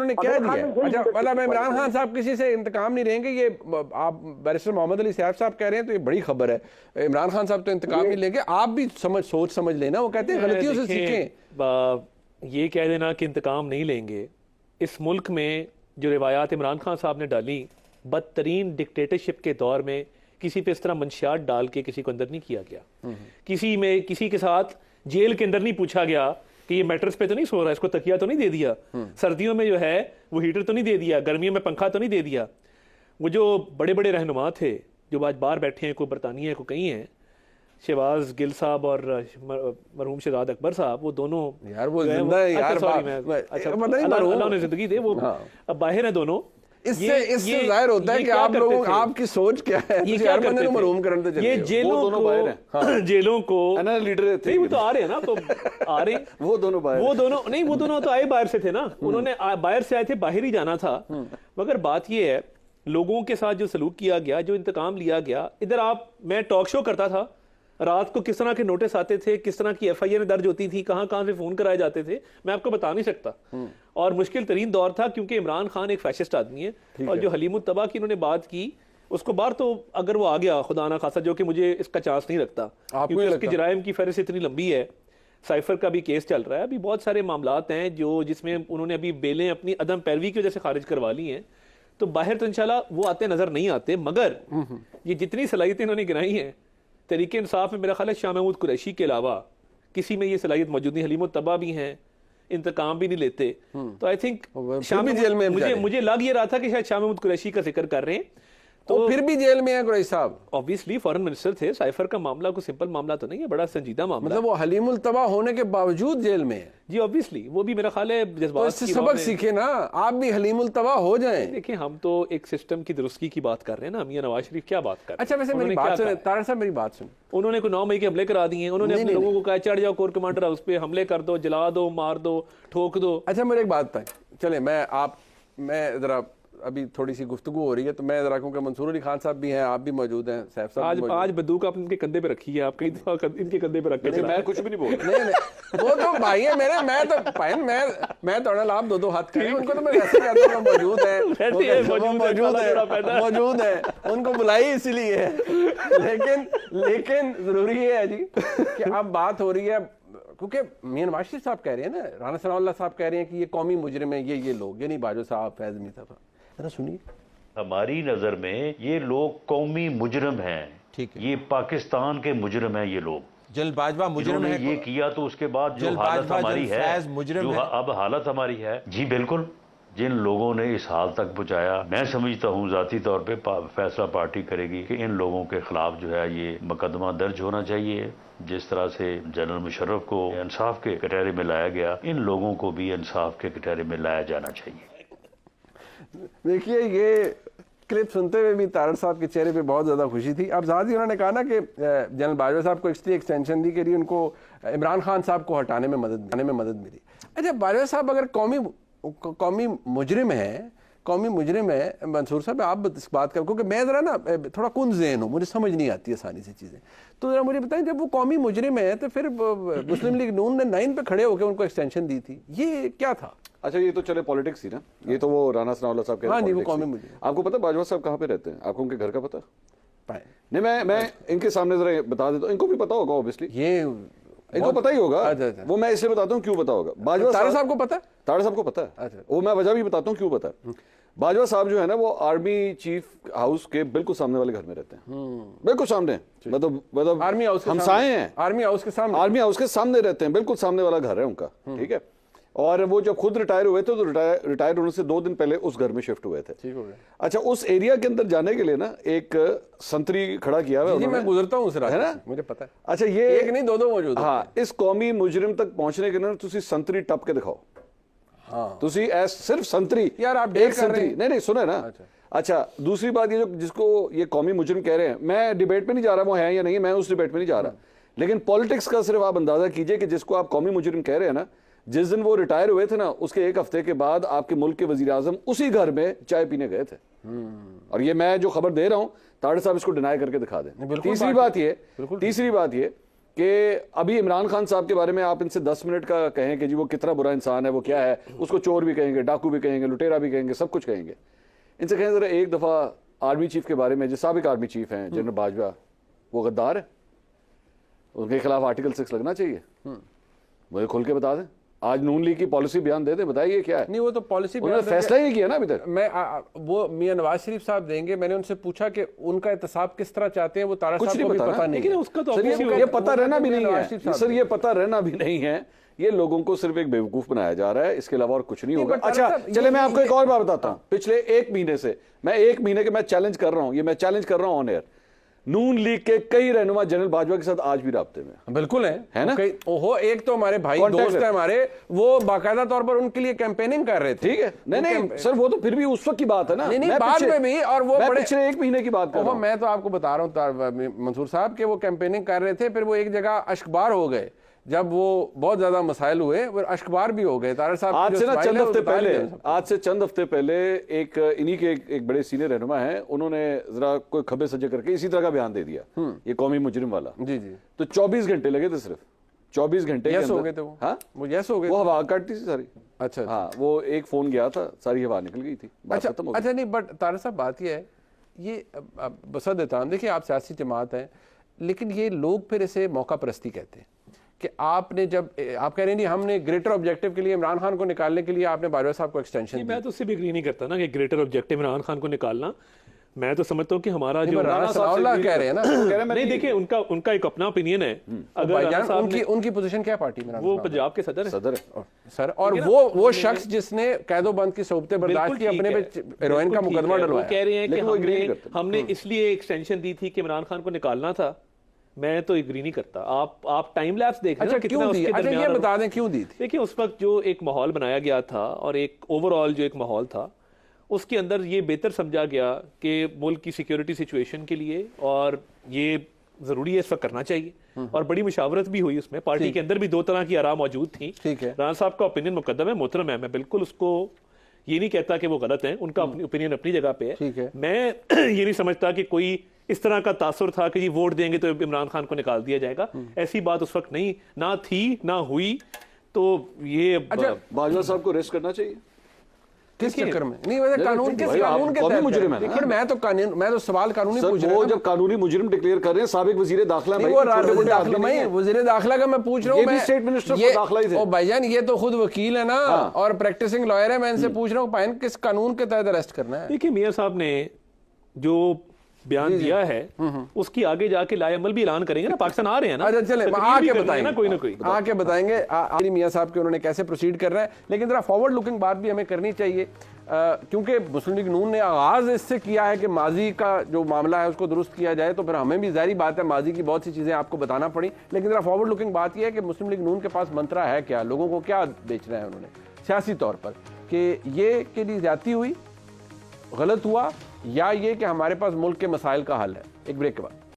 उन्होंने कह दिया। अच्छा, मतलब इमरान खान साहब किसी से इंतकाम नहीं लेंगे, ये आप बैरिस्टर मोहम्मद अली साहब कह रहे हैं तो ये बड़ी खबर है। इमरान खान साहब तो इंतकाम नहीं लेंगे, आप भी सोच समझ लेना। वो कहते हैं गलतियों से सीखें। ये कह देना कि इंतकाम नहीं लेंगे, इस मुल्क में जो रिवायात इमरान खान साहब ने डाली, बदतरीन डिक्टेटरशिप के दौर में किसी पे इस तरह मंशियात डाल के किसी को अंदर नहीं किया गया। किसी के साथ जेल के अंदर नहीं पूछा गया कि ये मैटर्स पे तो नहीं सो रहा, इसको तकिया तो नहीं दे दिया, सर्दियों में जो है वो हीटर तो नहीं दे दिया, गर्मियों में पंखा तो नहीं दे दिया। वो जो बड़े बड़े रहनुमा थे जो आज बाहर बैठे हैं, कोई बरतानिया है, कोई कहीं है, शहबाज गिल साहब और मरहूम शहजाद अकबर साहब, वो दोनों यार वो जिंदा है यार। अच्छा, अल्लाह ने जिंदगी दे, वो अब बाहर है दोनों। इससे जाहिर होता है कि आप लोगों आपकी सोच क्या है। ये क्या करते थे? ये जेलों को लीडर थे, वो तो आ रहे हैं ना, तो आ रहे वो दोनों तो आए बाहर से थे ना, उन्होंने बाहर से आए थे, बाहर ही जाना था। मगर बात ये है, लोगों के साथ जो सलूक किया गया, जो इंतकाम लिया गया, इधर मैं टॉक शो करता था, रात को किस तरह के नोटिस आते थे, किस तरह की FIR दर्ज होती थी, कहां कहां से फोन कराए जाते थे, मैं आपको बता नहीं सकता। और मुश्किल तरीन दौर था, क्योंकि इमरान खान एक फैशिस्ट आदमी है, और जो हलीमुत्तबा की इन्होंने बात की, उसको बाहर तो अगर वो आ गया खुदा ना खासा, जो कि मुझे इसका चांस नहीं रखता, क्योंकि उसकी जराइम की फहरिस्त इतनी लंबी है। साइफर का भी केस चल रहा है, अभी बहुत सारे मामलात हैं जो जिसमें उन्होंने अभी बेलें अपनी अदम पैरवी की वजह से खारिज करवा ली हैं। तो बाहर तो इंशाल्लाह वो आते नजर नहीं आते, मगर ये जितनी सलाहियतें इन्होंने गिनाई हैं, तरीके इंसाफ में मेरा ख्याल है शाह महमूद कुरैशी के अलावा किसी में ये सलाहियत मौजूद नहीं। हलीमुत्तबा भी हैं, इंतकाम भी नहीं लेते। तो आई थिंक जेल में मुझे लग ये रहा था कि शायद शाह महमूद कुरैशी का जिक्र कर रहे हैं, तो फिर भी जेल में है कुरैशी साहब। ऑब्वियसली फॉरेन मिनिस्टर थे, साइफर का मामला कोई सिंपल मामला तो नहीं है, बड़ा संजीदा मामला। मतलब वो हलीमुल तबा होने के बावजूद जेल में है। जी ऑब्वियसली, वो भी मेरा ख्याल है जज्बात तो इससे सबक सीखे ना, आप भी हलीमुल तबा हो जाएं। देखिए, हम तो एक सिस्टम की दुरुस्ती की बात कर रहे हैं ना, मियां नवाज शरीफ क्या बात कर रहे हैं। अच्छा, वैसे मेरी बात सुने तारा साहब, मेरी बात सुन। उन्होंने कोई 9 मई के हमले करा दिए, उन्होंने अपने लोगों को कहा चढ़ जाओ कोर कमांडर हाउस पे, हमले कर दो, जला दो, मार दो, ठोक दो। अच्छा, मेरे एक बात बताएं, चले मैं जरा अभी थोड़ी सी गुफ्तगू हो रही है, तो मैं जरा, क्योंकि मंसूर अली खान साहब भी हैं, आप भी मौजूद हैं, सैफ साहब आज बंदूक आप इनके कंधे पे रखी है, आप कई दफा इनके कंधे पे रख के मैं कुछ भी नहीं बोल नहीं वो तो भाई है मेरे, मैं तो भाई मैं तो आप दो हाथ करें, उनको तो मैं वैसे कहता हूँ मौजूद है, उनको बुलाई इसलिए है। लेकिन जरूरी है जी कि अब बात हो रही है, क्योंकि मियां नवाज शरीफ साहब कह रहे हैं ना, राना सनाउल्लाह साहब कह रहे हैं कि ये कौमी मुजरिम है, ये लोग, ये नहीं बाजवा साहब, फैज मीर साहब, जरा सुनिए। हमारी नजर में ये लोग कौमी मुजरिम हैं, ठीक है, ये पाकिस्तान के मुजरिम हैं। ये लोग जल्दबाजवा मुजरिम है, ये किया तो उसके बाद जो हालत हमारी है, जो अब हालत हमारी है, जी बिल्कुल, जिन लोगों ने इस हाल तक पहुंचाया, मैं समझता हूं जाती तौर पे फैसला पार्टी करेगी कि इन लोगों के खिलाफ जो है ये मुकदमा दर्ज होना चाहिए। जिस तरह से जनरल मुशर्रफ को इंसाफ के कटहरे में लाया गया, इन लोगों को भी इंसाफ के कटहरे में लाया जाना चाहिए। देखिए, ये क्लिप सुनते हुए भी तारड़ साहब के चेहरे पे बहुत ज़्यादा खुशी थी। अब साथ ही उन्होंने कहा ना कि जनरल बाजवा साहब को इसलिए एक्सटेंशन दी कि उनको इमरान खान साहब को हटाने में मदद मिली। अच्छा, बाजवा साहब अगर कौमी मुजरिम है, मंसूर साहब आप इस बात का, क्योंकि मैं ज़रा ना थोड़ा कुन ज़हन हूँ, मुझे समझ नहीं आती आसानी से चीज़ें, तो ज़रा मुझे बताएं, जब वो कौमी मुजरिम है तो फिर मुस्लिम लीग नून ने 9 पे खड़े होकर उनको एक्सटेंशन दी थी, ये क्या था? अच्छा, ये तो चले पॉलिटिक्स ही ना, ये तो वो राना सनाउल्लाह साहब के, हाँ नहीं, वो कौमी मुजरिम। आपको पता बाजवा साहब कहाँ पे रहते हैं? आपको उनके घर का पता नहीं? मैं इनके सामने जरा बता देता हूँ, इनको भी पता होगा ऑब्वियसली, इनको पता ही होगा। वो मैं इसलिए बताता हूँ क्यों पता होगा। बाजवा साहब को पता है, तारा साहब को पता है, वो मैं वजह भी बताता हूँ क्यों पता है। बाजवा साहब जो है ना, वो आर्मी चीफ हाउस के बिल्कुल सामने वाले घर में रहते हैं, बिल्कुल सामने, मतलब आर्मी हाउस हमसाए हैं, आर्मी हाउस के सामने रहते हैं, बिल्कुल सामने वाला घर है उनका, ठीक है। और वो जब खुद रिटायर हुए थे, तो रिटायर होने से 2 दिन पहले उस घर में शिफ्ट हुए थे, ठीक हो गया। अच्छा, उस एरिया के अंदर जाने के लिए ना एक संतरी खड़ा किया हुआ है, मैं गुजरता हूँ, है ना, मुझे पता है। अच्छा, ये एक नहीं, 2 मौजूद। हाँ, इस कौमी मुजरिम तक पहुंचने के लिए तुसी संतरी टप के दिखाओ। हाँ, तुसी सिर्फ संतरी, यार आप एक संतरी नहीं सुने ना। अच्छा, दूसरी बात ये, जो जिसको ये कौमी मुजरिम कह रहे हैं, मैं डिबेट पे नहीं जा रहा वो है या नहीं, मैं उस डिबेट पे नहीं जा रहा, लेकिन पॉलिटिक्स का सिर्फ आप अंदाजा कीजिए कि जिसको आप कौमी मुजरिम कह रहे हैं ना, जिस दिन वो रिटायर हुए थे ना, उसके 1 हफ्ते के बाद आपके मुल्क के वजीर आजम उसी घर में चाय पीने गए थे। और ये मैं जो खबर दे रहा हूं, ताड़ साहब इसको डिनाई करके दिखा दें। तीसरी बात ये कि अभी इमरान खान साहब के बारे में आप इनसे 10 मिनट का कहें कि जी वो कितना बुरा इंसान है, वो क्या है, उसको चोर भी कहेंगे, डाकू भी कहेंगे, लुटेरा भी कहेंगे, सब कुछ कहेंगे। इनसे कहें जरा एक दफा आर्मी चीफ के बारे में, जो साबिक आर्मी चीफ हैं जनरल बाजवा, वो गद्दार है, उनके खिलाफ आर्टिकल 6 लगना चाहिए। मुझे खुल के बता दें, आज नून लीग की पॉलिसी बयान दे दे, बताइए क्या है। नहीं वो तो पॉलिसी उन्होंने फैसला ही नहीं किया ना अभी तक। मैं वो मियां नवाज शरीफ साहब देंगे। मैंने उनसे पूछा कि उनका एहतसाब किस तरह चाहते हैं, वो तारा साहब को भी पता नहीं है। उसका तो ये पता रहना भी नहीं है सर, ये पता रहना भी नहीं है। ये लोगों को सिर्फ एक बेवकूफ बनाया जा रहा है, इसके अलावा और कुछ नहीं होगा। अच्छा चले, मैं आपको एक और बात बताता हूं। पिछले 1 महीने से मैं 1 महीने के मैं चैलेंज कर रहा हूं, ये मैं चैलेंज कर रहा हूं ऑन एयर, नून लीग के कई रहनुमा जनरल बाजवा के साथ आज भी राब्ते में। बिल्कुल है ना। ओहो, एक तो हमारे भाई दोस्त है हमारे, वो बाकायदा तौर पर उनके लिए कैंपेनिंग कर रहे थे। ठीक है, नहीं सर, वो तो फिर भी उस वक्त की बात है ना। नहीं बाद में भी, और वो बड़े पिछले 1 महीने की बात कर रहा हूं। मैं तो आपको बता रहा हूँ मंसूर साहब के वो कैंपेनिंग कर रहे थे, फिर वो एक जगह अश्कबार हो गए जब वो बहुत ज्यादा मसाइल हुए, वो अश्कबार भी हो गए। तारा साहब आज से ना चंद हफ्ते पहले एक इन्हीं के एक बड़े सीनियर रहनुमा हैं, उन्होंने जरा कोई खबे सजे करके इसी तरह का बयान दे दिया, ये कौमी मुजरिम वाला। जी तो 24 घंटे लगे थे, सिर्फ 24 घंटे यस हो गए थे वो। हाँ वो यस हो गए, वो हवा काटती थी सारी। अच्छा हाँ, वो एक फोन गया था, सारी हवा निकल गई थी। अच्छा नहीं, बट तारा साहब बात ये है, ये बसद एहतराम, देखिए आप सियासी जमात हैं, लेकिन ये लोग फिर इसे मौका परस्ती कहते हैं कि आपने जब आप कह रहे हैं हमने ग्रेटर ऑब्जेक्टिव के लिए इमरान खान को निकालने के लिए आपने बाजवा साहब को एक्सटेंशन दी। मैं तो उससे भी एग्री नहीं करता ना कि ग्रेटर ऑब्जेक्टिव इमरान खान को निकालना। मैं तो समझता हूँ कि हमारा जो कह रहे हैं ना, नहीं देखिए, उनका एक अपना ओपिनियन है। अगर उनकी पोजीशन क्या पार्टी में, वो पंजाब के सदर सर, और वो शख्स जिसने कैदोबंद की सोबतें बर्दाश्त की, अपने पे हेरोइन का मुकदमा डलवाया, कह रहे हैं कि हमने इसलिए एक्सटेंशन दी थी कि इमरान खान को निकालना था। मैं तो एग्री नहीं करता। आप टाइम लैप्स देख रहे हैं कितना उसके दरमियान। ये बता दें क्यों दी थी। देखिए, उस वक्त जो एक माहौल बनाया गया था और एक ओवरऑल जो एक माहौल था, उसके अंदर ये बेहतर समझा गया कि मुल्क की सिक्योरिटी सिचुएशन के लिए, और ये जरूरी है, इस वक्त करना चाहिए। और बड़ी मुशावरत भी हुई उसमें, पार्टी के अंदर भी 2 तरह की आरा मौजूद थी। ठीक है, राना साहब का ओपिनियन मुकद्दम है, मोहतरम है, मैं बिल्कुल उसको ये नहीं कहता कि वो गलत है, उनका अपनी ओपिनियन अपनी जगह पे है। मैं ये नहीं समझता कि कोई इस तरह का तासुर था कि जी वोट देंगे तो इमरान खान को निकाल दिया जाएगा। ऐसी बात उस वक्त नहीं, ना थी ना हुई। तो ये बाजवा साहब को अरेस्ट करना चाहिए। किस चक्कर में? नहीं, वैसे कानून के तहत मुजरिम है। देखिए, मैं तो सवाल कानूनी पूछ रहा हूं। जब कानूनी मुजरिम डिक्लेयर कर रहे हैं, साबिक वजीर दाखिला, वजीर दाखिला का मैं पूछ रहा हूँ, स्टेट मिनिस्टर दाखिला ही थे। ओ भाईजान, ये तो खुद वकील है ना, और प्रैक्टिसिंग लॉयर है। मैं इनसे पूछ रहा हूँ किस कानून के तहत अरेस्ट करना है। देखिए, मियां साहब ने जो बयान दिया है, उसकी आगे जाके लाएअमल भी ऐलान करेंगे ना, पाकिस्तान आ रहे हैं ना। अच्छा चले, आके बताएंगे ना, कोई ना कोई आके बताएंगे मियां साहब के उन्होंने कैसे प्रोसीड कर रहे हैं। लेकिन जरा फॉरवर्ड लुकिंग बात भी हमें करनी चाहिए, क्योंकि मुस्लिम लीग नून ने आगाज इससे किया है कि माजी का जो मामला है उसको दुरुस्त किया जाए, तो फिर हमें भी जाहिर बात है माजी की बहुत सी चीजें आपको बताना पड़ी। लेकिन जरा फॉरवर्ड लुकिंग बात यह है कि मुस्लिम लीग नून के पास मंत्रा है क्या, लोगों को क्या बेचना है उन्होंने सियासी तौर पर, कि ये के लिए ज्यादती हुई, गलत हुआ, या ये कि हमारे पास मुल्क के मसाइल का हल है। एक ब्रेक के बाद।